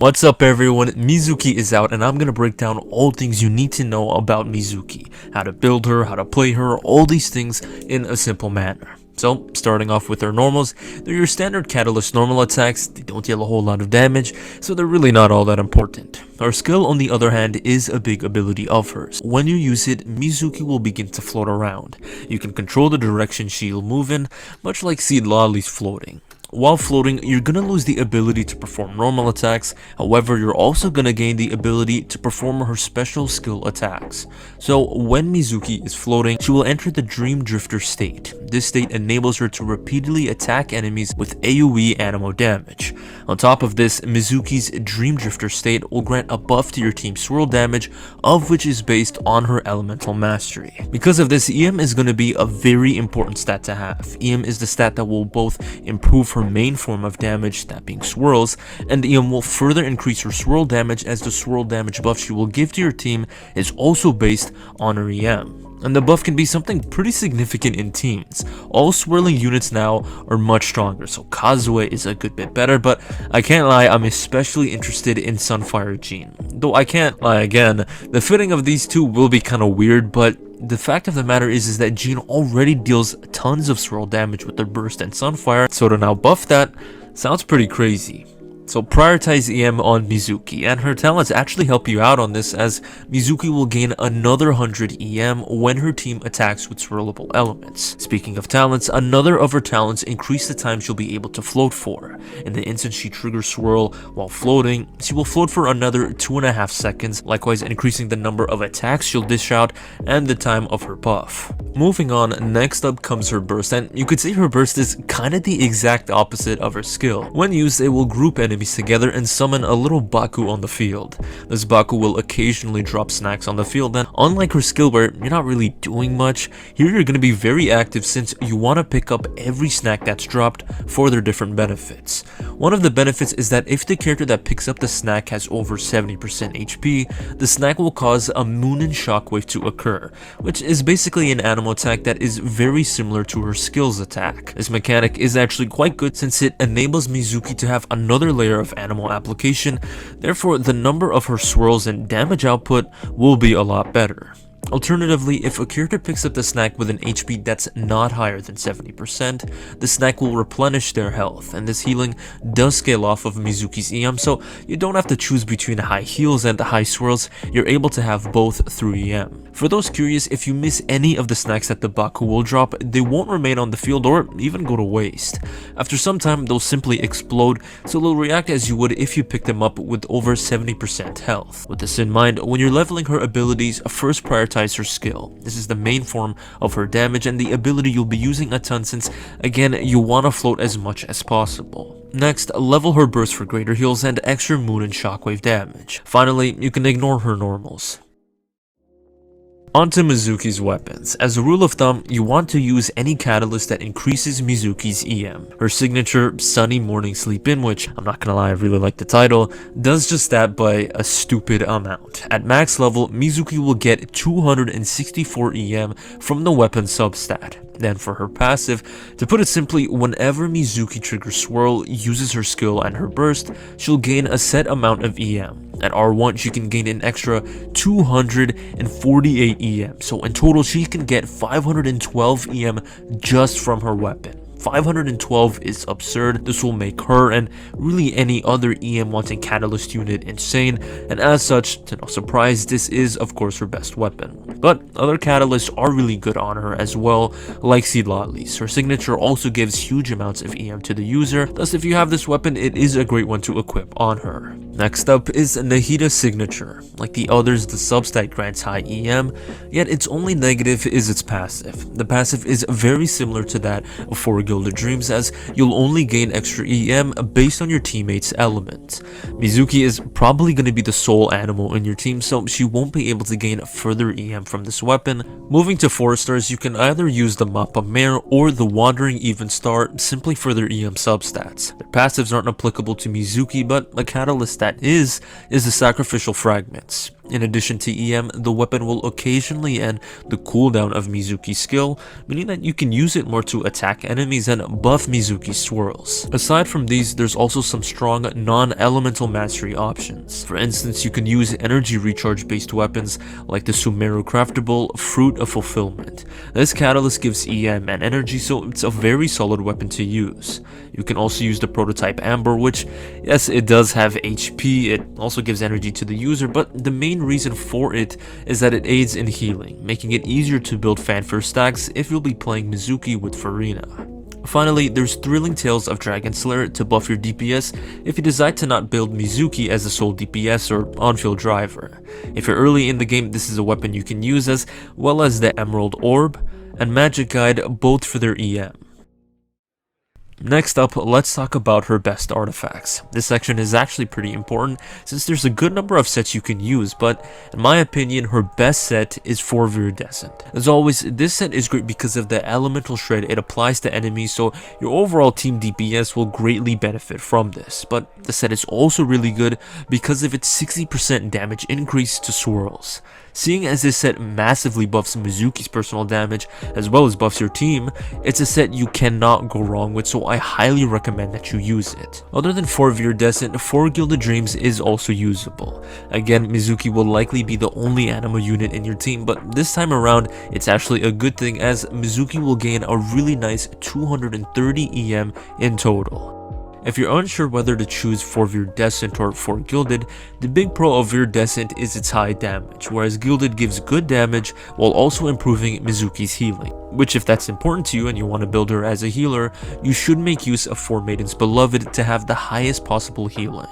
What's up everyone, Mizuki is out and I'm gonna break down all things you need to know about Mizuki. How to build her, how to play her, all these things in a simple manner. So, starting off with her normals, they're your standard Catalyst normal attacks. They don't deal a whole lot of damage, so they're really not all that important. Her skill, on the other hand, is a big ability of hers. When you use it, Mizuki will begin to float around. You can control the direction she'll move in, much like Seed Lolly's floating. While floating, you're gonna lose the ability to perform normal attacks, however you're also gonna gain the ability to perform her special skill attacks. So when Mizuki is floating, she will enter the Dream Drifter state. This state enables her to repeatedly attack enemies with AoE animo damage. On top of this, Mizuki's Dream Drifter state will grant a buff to your team's swirl damage, of which is based on her elemental mastery. Because of this, EM is gonna be a very important stat to have. EM is the stat that will both improve her main form of damage, that being swirls, and EM will further increase her swirl damage as the swirl damage buff she will give to your team is also based on her EM. And the buff can be something pretty significant in teams. All swirling units now are much stronger, so Kazuya is a good bit better, but I can't lie, I'm especially interested in Sunfire Jean. Though I can't lie again, the fitting of these two will be kinda weird, but the fact of the matter is that Jean already deals tons of swirl damage with her burst and Sunfire, so to now buff that sounds pretty crazy. So prioritize EM on Mizuki, and her talents actually help you out on this, as Mizuki will gain another 100 EM when her team attacks with swirlable elements. Speaking of talents, another of her talents increase the time she'll be able to float for. In the instant she triggers swirl while floating, she will float for another 2.5 seconds, likewise increasing the number of attacks she'll dish out and the time of her buff. Moving on, next up comes her burst, and you could say her burst is kinda the exact opposite of her skill. When used, it will group enemies together and summon a little Baku on the field. This Baku will occasionally drop snacks on the field, and unlike her skill where you're not really doing much, here you're going to be very active since you want to pick up every snack that's dropped for their different benefits. One of the benefits is that if the character that picks up the snack has over 70% HP, the snack will cause a Moonin shockwave to occur, which is basically an animal attack that is very similar to her skills attack. This mechanic is actually quite good since it enables Mizuki to have another layer of animal application, therefore the number of her swirls and damage output will be a lot better. Alternatively, if a character picks up the snack with an HP that's not higher than 70%, the snack will replenish their health, and this healing does scale off of Mizuki's EM, so you don't have to choose between high heals and high swirls, you're able to have both through EM. For those curious, if you miss any of the snacks that the Baku will drop, they won't remain on the field or even go to waste. After some time, they'll simply explode, so they'll react as you would if you picked them up with over 70% health. With this in mind, when you're leveling her abilities, first prioritize her skill. This is the main form of her damage and the ability you'll be using a ton since, again, you want to float as much as possible. Next, level her burst for greater heals and extra moon and shockwave damage. Finally, you can ignore her normals. Onto Mizuki's weapons. As a rule of thumb, you want to use any catalyst that increases Mizuki's EM. Her signature, Sunny Morning Sleep In, which, I'm not gonna lie, I really like the title, does just that by a stupid amount. At max level, Mizuki will get 264 EM from the weapon substat. Then for her passive, to put it simply, whenever Mizuki triggers swirl, uses her skill and her burst, she'll gain a set amount of EM. At R1, she can gain an extra 248 EM, so in total she can get 512 EM just from her weapon. 512 is absurd. This will make her and really any other EM wanting catalyst unit insane, and as such, to no surprise, this is of course her best weapon. But other catalysts are really good on her as well, like Seed Lolly's. Her signature also gives huge amounts of EM to the user, thus if you have this weapon, it is a great one to equip on her. Next up is Nahida's signature. Like the others, the substat grants high EM, yet its only negative is its passive. The passive is very similar to that of Gilded Dreams, as you'll only gain extra EM based on your teammates' element. Mizuki is probably going to be the sole animal in your team, so she won't be able to gain further EM from this weapon. Moving to 4 stars, you can either use the Mappa Mare or the Wandering Even Star simply for their EM substats. Their passives aren't applicable to Mizuki, but a catalyst that is the Sacrificial Fragments. In addition to EM, the weapon will occasionally end the cooldown of Mizuki's skill, meaning that you can use it more to attack enemies and buff Mizuki's swirls. Aside from these, there's also some strong non-elemental mastery options. For instance, you can use energy recharge based weapons like the Sumeru craftable Fruit of Fulfillment. This catalyst gives EM and energy, so it's a very solid weapon to use. You can also use the prototype Amber, which, yes, it does have HP, it also gives energy to the user, but the main reason for it is that it aids in healing, making it easier to build fanfare stacks if you'll be playing Mizuki with Farina. Finally, there's Thrilling Tales of Dragon Slayer to buff your DPS if you decide to not build Mizuki as a sole DPS or on-field driver. If you're early in the game, this is a weapon you can use, as well as the Emerald Orb and Magic Guide, both for their EM. Next up, let's talk about her best artifacts. This section is actually pretty important since there's a good number of sets you can use, but in my opinion, her best set is for Viridescent. As always, this set is great because of the elemental shred it applies to enemies, so your overall team DPS will greatly benefit from this. But the set is also really good because of its 60% damage increase to swirls. Seeing as this set massively buffs Mizuki's personal damage as well as buffs your team, it's a set you cannot go wrong with, so I highly recommend that you use it. Other than 4 Viridescent, 4 Gilded Dreams is also usable. Again, Mizuki will likely be the only anima unit in your team, but this time around, it's actually a good thing as Mizuki will gain a really nice 230 EM in total. If you're unsure whether to choose for Viridescent or for Gilded, the big pro of Viridescent is its high damage, whereas Gilded gives good damage while also improving Mizuki's healing. Which, if that's important to you and you want to build her as a healer, you should make use of 4 Maiden's Beloved to have the highest possible healing.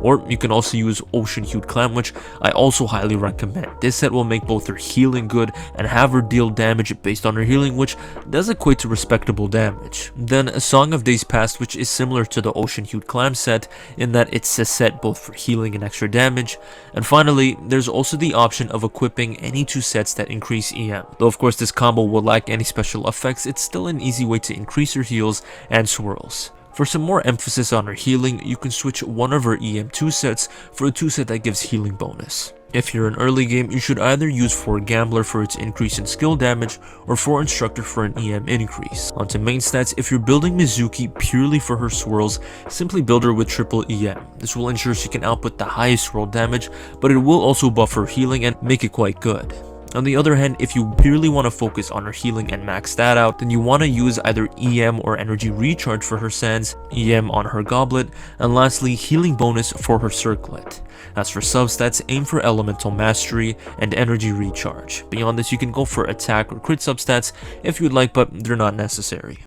Or you can also use Ocean Hued Clam, which I also highly recommend. This set will make both her healing good and have her deal damage based on her healing, which does equate to respectable damage. Then a Song of Days Past, which is similar to the Ocean Hued Clam set in that it's a set both for healing and extra damage. And finally, there's also the option of equipping any 2 sets that increase EM. Though of course this combo will lack any special effects, it's still an easy way to increase her heals and swirls. For some more emphasis on her healing, you can switch one of her EM2 sets for a 2 set that gives healing bonus. If you're in early game, you should either use 4 Gambler for its increase in skill damage or 4 Instructor for an EM increase. Onto main stats, if you're building Mizuki purely for her swirls, simply build her with triple EM. This will ensure she can output the highest swirl damage, but it will also buff her healing and make it quite good. On the other hand, if you purely want to focus on her healing and max that out, then you want to use either EM or Energy Recharge for her Sands, EM on her Goblet, and lastly, Healing Bonus for her Circlet. As for substats, aim for Elemental Mastery and Energy Recharge. Beyond this, you can go for attack or crit substats if you'd like, but they're not necessary.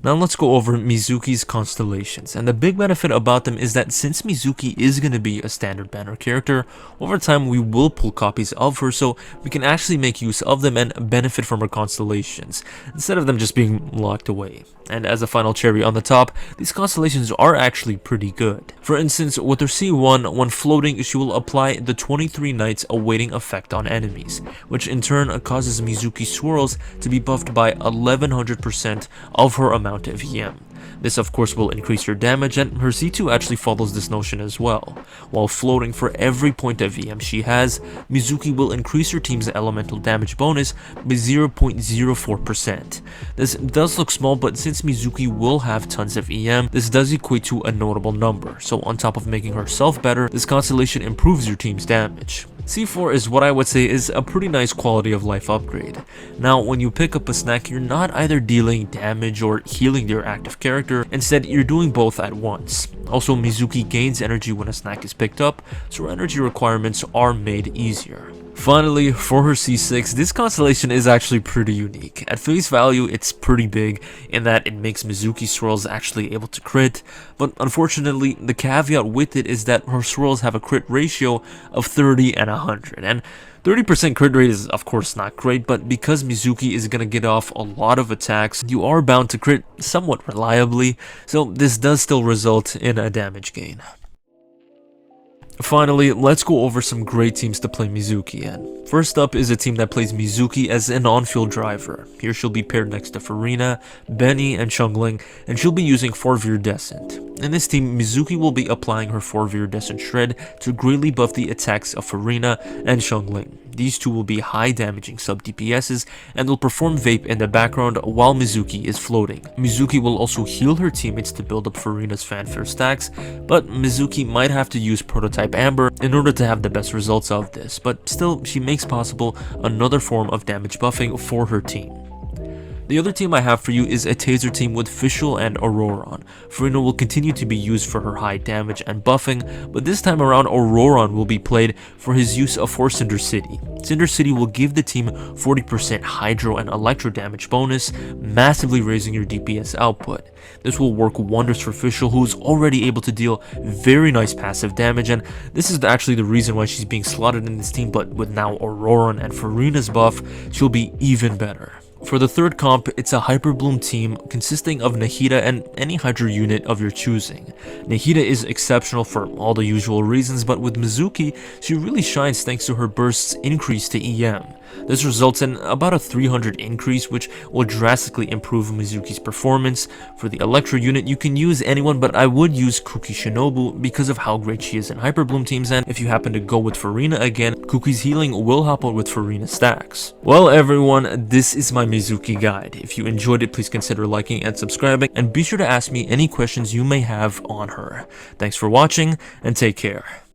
Now let's go over Mizuki's Constellations, and the big benefit about them is that since Mizuki is going to be a standard banner character, over time we will pull copies of her, so we can actually make use of them and benefit from her constellations, instead of them just being locked away. And as a final cherry on the top, these constellations are actually pretty good. For instance, with her C1, when floating, she will apply the 23 Nights Awaiting effect on enemies, which in turn causes Mizuki's swirls to be buffed by 1100% of her amount of EM. This of course will increase her damage, and her C2 actually follows this notion as well. While floating, for every point of EM she has, Mizuki will increase her team's elemental damage bonus by 0.04%. This does look small, but since Mizuki will have tons of EM, this does equate to a notable number, so on top of making herself better, this constellation improves your team's damage. C4 is what I would say is a pretty nice quality of life upgrade. Now, when you pick up a snack, you're not either dealing damage or healing your active character, instead you're doing both at once. Also, Mizuki gains energy when a snack is picked up, so her energy requirements are made easier. Finally, for her C6, this constellation is actually pretty unique. At face value, it's pretty big in that it makes Mizuki swirls actually able to crit, but unfortunately, the caveat with it is that her swirls have a crit ratio of 30 and 100, and 30% crit rate is of course not great, but because Mizuki is gonna get off a lot of attacks, you are bound to crit somewhat reliably, so this does still result in a damage gain. finally, let's go over some great teams to play Mizuki in. First up is a team that plays Mizuki as an on-field driver. Here she'll be paired next to Farina, Benny, and Chungling, and she'll be using 4 Viridescent. In this team, Mizuki will be applying her 4 Viridescent Shred to greatly buff the attacks of Farina and Chungling. These two will be high damaging sub DPSs and will perform Vape in the background while Mizuki is floating. Mizuki will also heal her teammates to build up Farina's fanfare stacks, but Mizuki might have to use Prototype Amber in order to have the best results of this, but still she makes possible another form of damage buffing for her team. The other team I have for you is a Taser team with Fischl and Auroron. Farina will continue to be used for her high damage and buffing, but this time around Auroron will be played for his use of Cinder City. Cinder City will give the team 40% Hydro and Electro damage bonus, massively raising your DPS output. This will work wonders for Fischl, who is already able to deal very nice passive damage, and this is actually the reason why she's being slotted in this team, but with now Auroron and Farina's buff, she'll be even better. For the third comp, it's a Hyper Bloom team consisting of Nahida and any Hydra unit of your choosing. Nahida is exceptional for all the usual reasons, but with Mizuki, she really shines thanks to her burst's increase to EM. This results in about a 300 increase, which will drastically improve Mizuki's performance. For the Electro unit, you can use anyone, but I would use Kuki Shinobu because of how great she is in Hyper Bloom teams, and if you happen to go with Farina again, Kuki's healing will help out with Farina stacks. Well everyone, this is my Mizuki guide. If you enjoyed it, please consider liking and subscribing, and be sure to ask me any questions you may have on her. Thanks for watching, and take care.